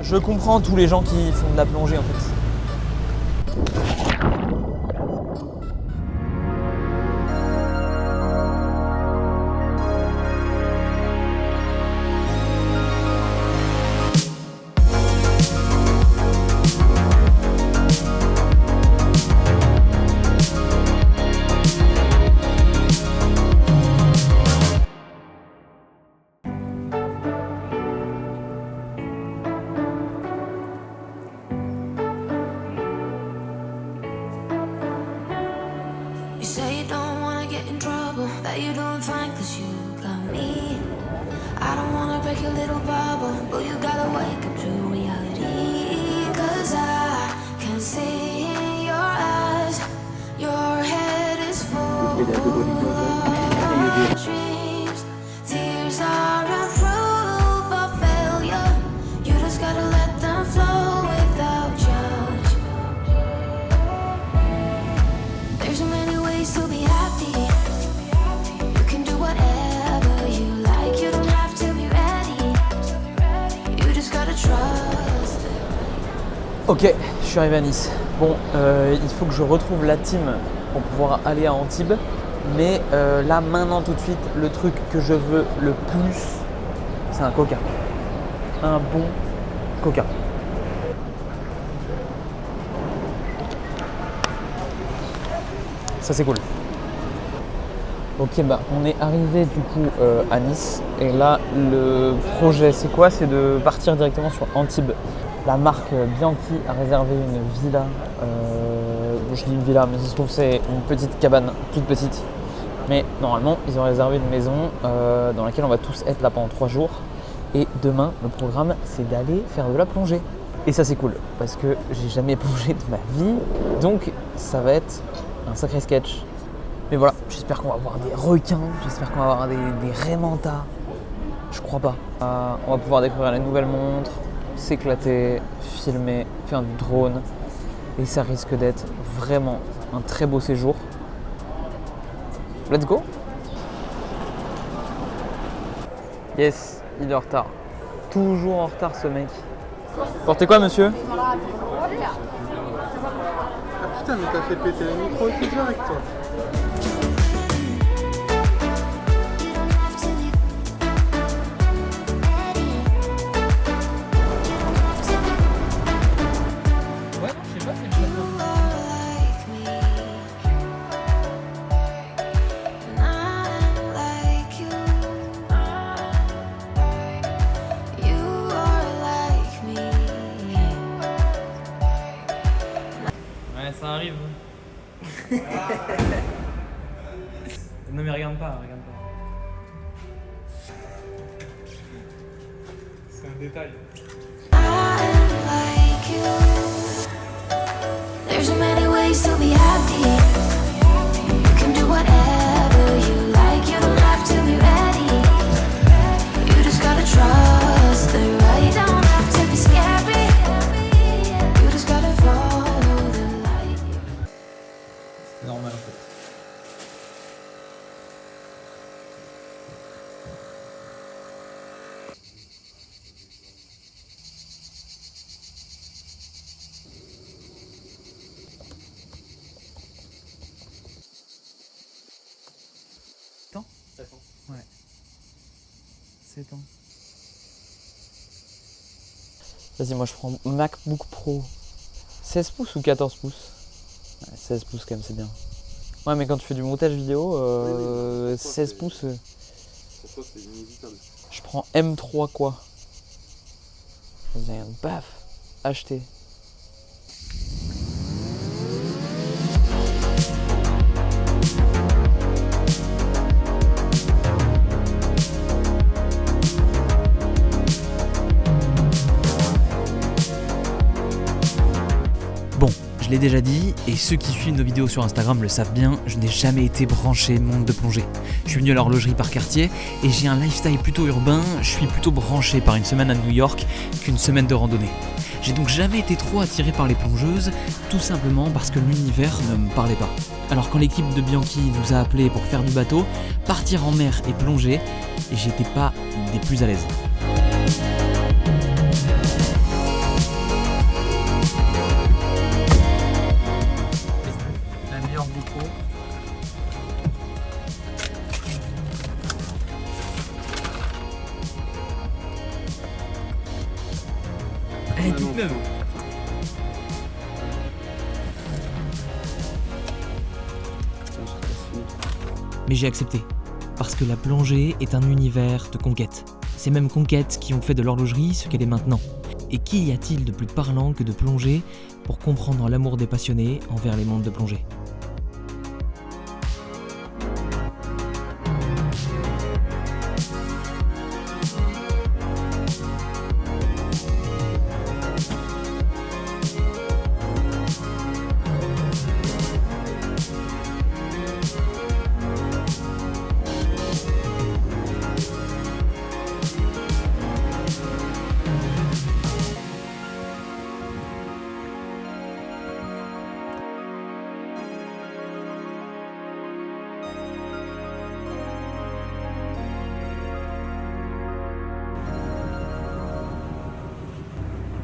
Je comprends tous les gens qui font de la plongée en fait. You say you don't wanna get in trouble, that you're doing fine cause you got me. I don't wanna break your little bubble, but you gotta wake up to reality. Cause I can see in your eyes, your head is full of dreams. Tears are a proof of failure, you just gotta let them flow without judge. There's so many ways to be happy. You can do whatever you like. You don't have to be ready. You just gotta trust. Ok, je suis arrivé à Nice. Bon, il faut que je retrouve la team pour pouvoir aller à Antibes. Mais là, maintenant, tout de suite, le truc que je veux le plus, c'est un coca. Un bon coca. Ça c'est cool. Ok, bah on est arrivé du coup à Nice et là le projet c'est quoi? C'est de partir directement sur Antibes. La marque Bianchi a réservé une villa. Je dis une villa, mais ça se trouve c'est une petite cabane, toute petite. Mais normalement ils ont réservé une maison dans laquelle on va tous être là pendant 3 jours. Et demain le programme c'est d'aller faire de la plongée. Et ça c'est cool parce que j'ai jamais plongé de ma vie, donc ça va être un sacré sketch. Mais voilà, j'espère qu'on va avoir des requins, j'espère qu'on va avoir des raies mantas. Je crois pas. On va pouvoir découvrir les nouvelles montres, s'éclater, filmer, faire du drone. Et ça risque d'être vraiment un très beau séjour. Let's go! Yes, il est en retard. Toujours en retard ce mec. Portez quoi monsieur? Ah putain, mais t'as fait péter le micro et tout direct toi. Ouais, non, je sais pas, c'est le Ouais, ça arrive. Non mais regarde pas, regarde pas. C'est un détail. There's so many ways to be happy. You can do whatever you like. You don't have to be ready. You just gotta trust the right. Don't have to be scary. You just gotta follow the light. C'est normal en fait. Temps ? 7 ans. Ouais. 7 ans. Vas-y, moi je prends MacBook Pro. 16 pouces ou 14 pouces? Ouais, 16 pouces quand même, c'est bien. Ouais, mais quand tu fais du montage vidéo, 16 pouces. Pour toi, c'est inévitable. Je prends M3 quoi. Vas-y, baf, acheter. Bon, je l'ai déjà dit, et ceux qui suivent nos vidéos sur Instagram le savent bien, je n'ai jamais été branché monde de plongée. Je suis venu à l'horlogerie par quartier, et j'ai un lifestyle plutôt urbain, je suis plutôt branché par une semaine à New York qu'une semaine de randonnée. J'ai donc jamais été trop attiré par les plongeuses, tout simplement parce que l'univers ne me parlait pas. Alors quand l'équipe de Bianchi nous a appelés pour faire du bateau, partir en mer et plonger, j'étais pas des plus à l'aise. Elle est toute neuve. Mais j'ai accepté, parce que la plongée est un univers de conquêtes. Ces mêmes conquêtes qui ont fait de l'horlogerie ce qu'elle est maintenant. Et qu'y a-t-il de plus parlant que de plonger pour comprendre l'amour des passionnés envers les mondes de plongée ?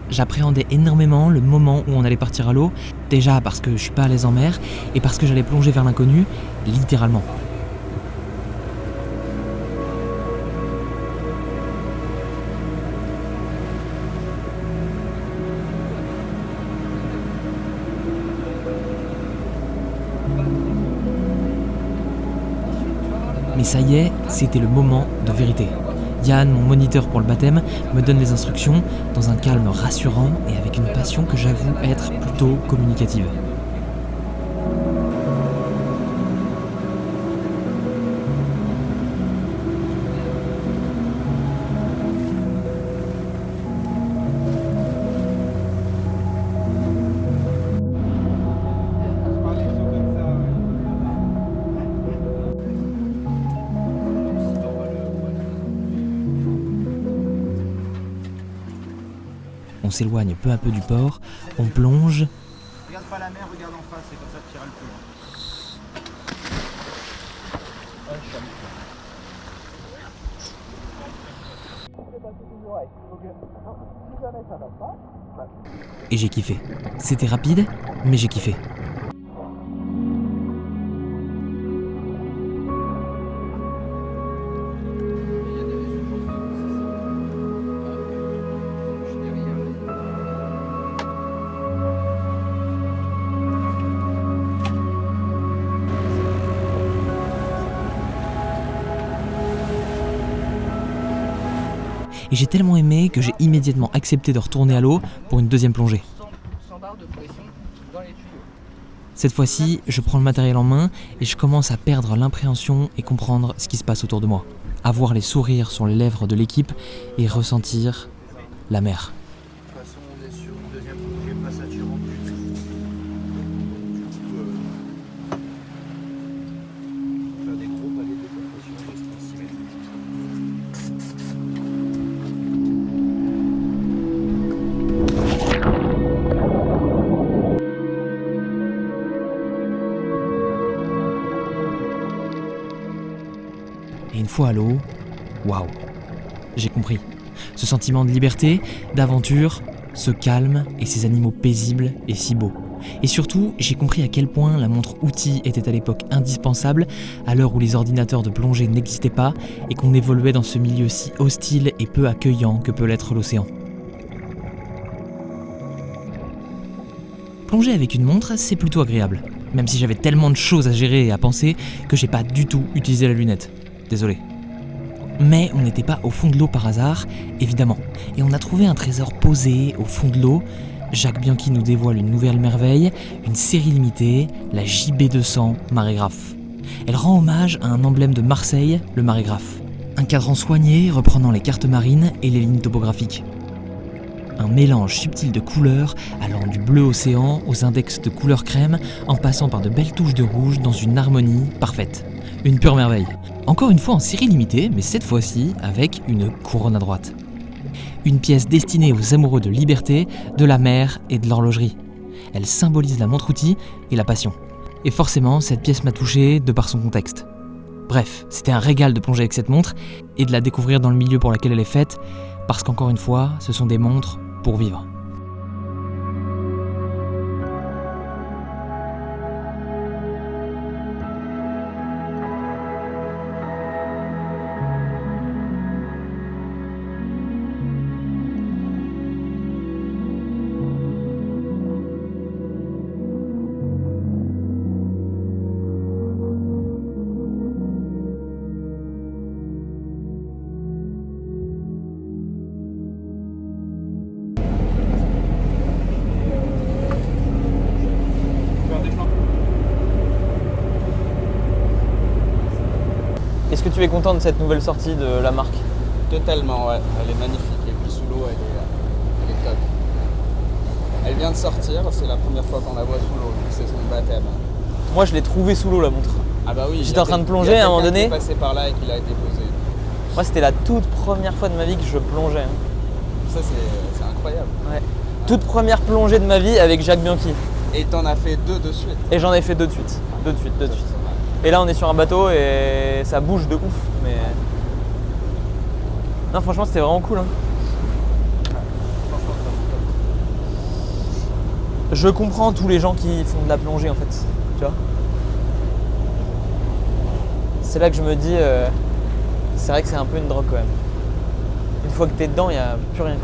J'appréhendais énormément le moment où on allait partir à l'eau, déjà parce que je suis pas à l'aise en mer et parce que j'allais plonger vers l'inconnu, littéralement. Mais ça y est, c'était le moment de vérité. Yann, mon moniteur pour le baptême, me donne les instructions dans un calme rassurant et avec une passion que j'avoue être plutôt communicative. On s'éloigne peu à peu du port, on plonge. Regarde pas la mer, regarde en face, c'est comme ça que tu iras le plus loin. Et j'ai kiffé. C'était rapide, mais j'ai kiffé. Et j'ai tellement aimé que j'ai immédiatement accepté de retourner à l'eau pour une deuxième plongée. Cette fois-ci, je prends le matériel en main et je commence à perdre l'appréhension et comprendre ce qui se passe autour de moi. À voir les sourires sur les lèvres de l'équipe et ressentir la mer. De toute façon, on est sur une deuxième plongée pas saturante du tout. Du coup, on va faire des gros paliers de compression de 36 mètres. Et une fois à l'eau, waouh, j'ai compris. Ce sentiment de liberté, d'aventure, ce calme et ces animaux paisibles et si beaux. Et surtout, j'ai compris à quel point la montre outil était à l'époque indispensable, à l'heure où les ordinateurs de plongée n'existaient pas et qu'on évoluait dans ce milieu si hostile et peu accueillant que peut l'être l'océan. Plonger avec une montre, c'est plutôt agréable, même si j'avais tellement de choses à gérer et à penser que j'ai pas du tout utilisé la lunette. Désolé. Mais on n'était pas au fond de l'eau par hasard, évidemment. Et on a trouvé un trésor posé au fond de l'eau. Jacques Bianchi nous dévoile une nouvelle merveille, une série limitée, la JB200 Marégraphe. Elle rend hommage à un emblème de Marseille, le Marégraphe. Un cadran soigné reprenant les cartes marines et les lignes topographiques. Un mélange subtil de couleurs allant du bleu océan aux index de couleur crème en passant par de belles touches de rouge dans une harmonie parfaite. Une pure merveille. Encore une fois en série limitée, mais cette fois-ci avec une couronne à droite. Une pièce destinée aux amoureux de liberté, de la mer et de l'horlogerie. Elle symbolise la montre-outil et la passion. Et forcément, cette pièce m'a touché de par son contexte. Bref, c'était un régal de plonger avec cette montre et de la découvrir dans le milieu pour lequel elle est faite, parce qu'encore une fois, ce sont des montres pour vivre. que tu es content de cette nouvelle sortie de la marque? Totalement, ouais. Elle est magnifique. Et puis sous l'eau, elle est top. Elle vient de sortir, c'est la première fois qu'on la voit sous l'eau, donc c'est son baptême. Moi, je l'ai trouvée sous l'eau, la montre. Ah bah oui. J'étais en train de plonger à un moment donné. Il est passé par là et qu'il a été posé. Moi, c'était la toute première fois de ma vie que je plongeais. Hein. Ça, c'est incroyable. Ouais. Toute première plongée de ma vie avec Jacques Bianchi. Et t'en as fait 2 de suite. Et j'en ai fait 2 de suite. 2 de suite. Et là, on est sur un bateau et ça bouge de ouf. Mais non, franchement, c'était vraiment cool. Hein. Je comprends tous les gens qui font de la plongée en fait. Tu vois. C'est là que je me dis, c'est vrai que c'est un peu une drogue quand même. Une fois que t'es dedans, il n'y a plus rien.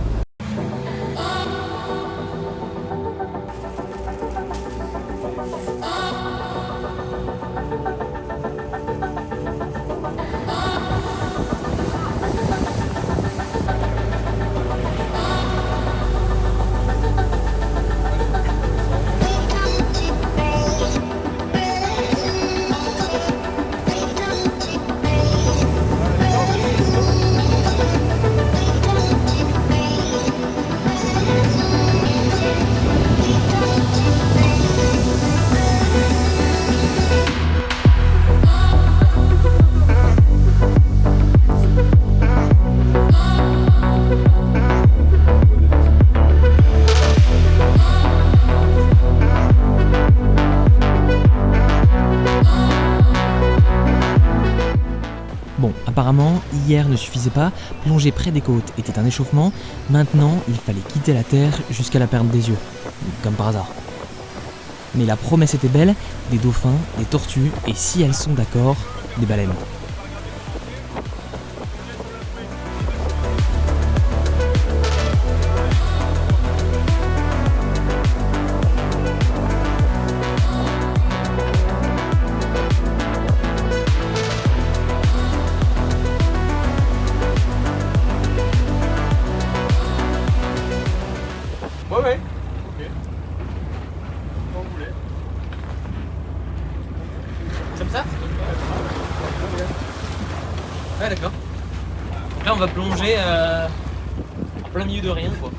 Bon, apparemment, hier ne suffisait pas, plonger près des côtes était un échauffement, maintenant il fallait quitter la terre jusqu'à la perte des yeux, comme par hasard. Mais la promesse était belle, des dauphins, des tortues, et si elles sont d'accord, des baleines. Ouais. Ok. Quand vous voulez. Comme ça? Ouais, d'accord. Là, on va plonger en plein milieu de rien, quoi.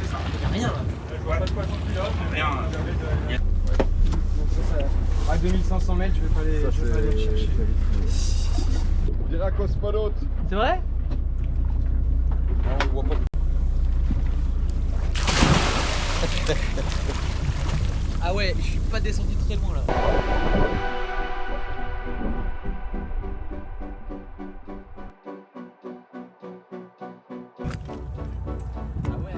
C'est ça. Y'a rien là. Je vois pas de poisson pilote. Rien. À 2500 mètres, je vais pas aller le chercher. On dirait un cosmonaute. C'est vrai? Ah, on le voit pas. Ah ouais, je suis pas descendu très loin là. Ah ouais.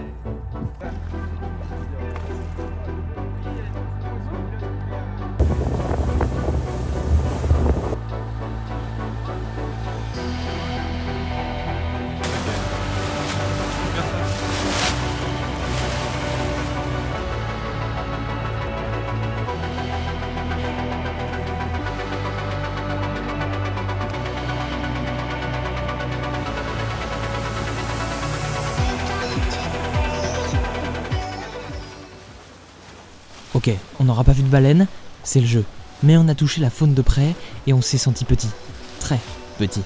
Ok, on n'aura pas vu de baleine, c'est le jeu. Mais on a touché la faune de près et on s'est senti petit. Très petit.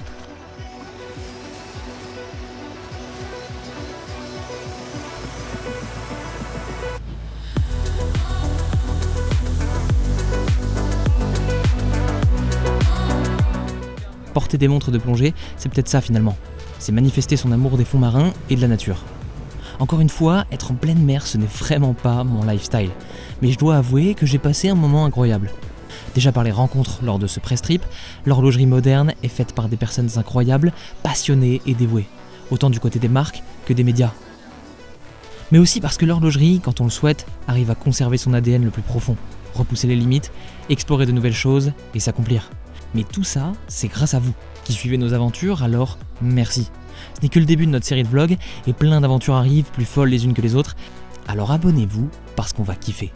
Porter des montres de plongée, c'est peut-être ça finalement. C'est manifester son amour des fonds marins et de la nature. Encore une fois, être en pleine mer, ce n'est vraiment pas mon lifestyle. Mais je dois avouer que j'ai passé un moment incroyable. Déjà par les rencontres lors de ce press trip, l'horlogerie moderne est faite par des personnes incroyables, passionnées et dévouées, autant du côté des marques que des médias. Mais aussi parce que l'horlogerie, quand on le souhaite, arrive à conserver son ADN le plus profond, repousser les limites, explorer de nouvelles choses et s'accomplir. Mais tout ça, c'est grâce à vous, qui suivez nos aventures, alors merci. Ce n'est que le début de notre série de vlogs, et plein d'aventures arrivent, plus folles les unes que les autres, alors abonnez-vous, parce qu'on va kiffer.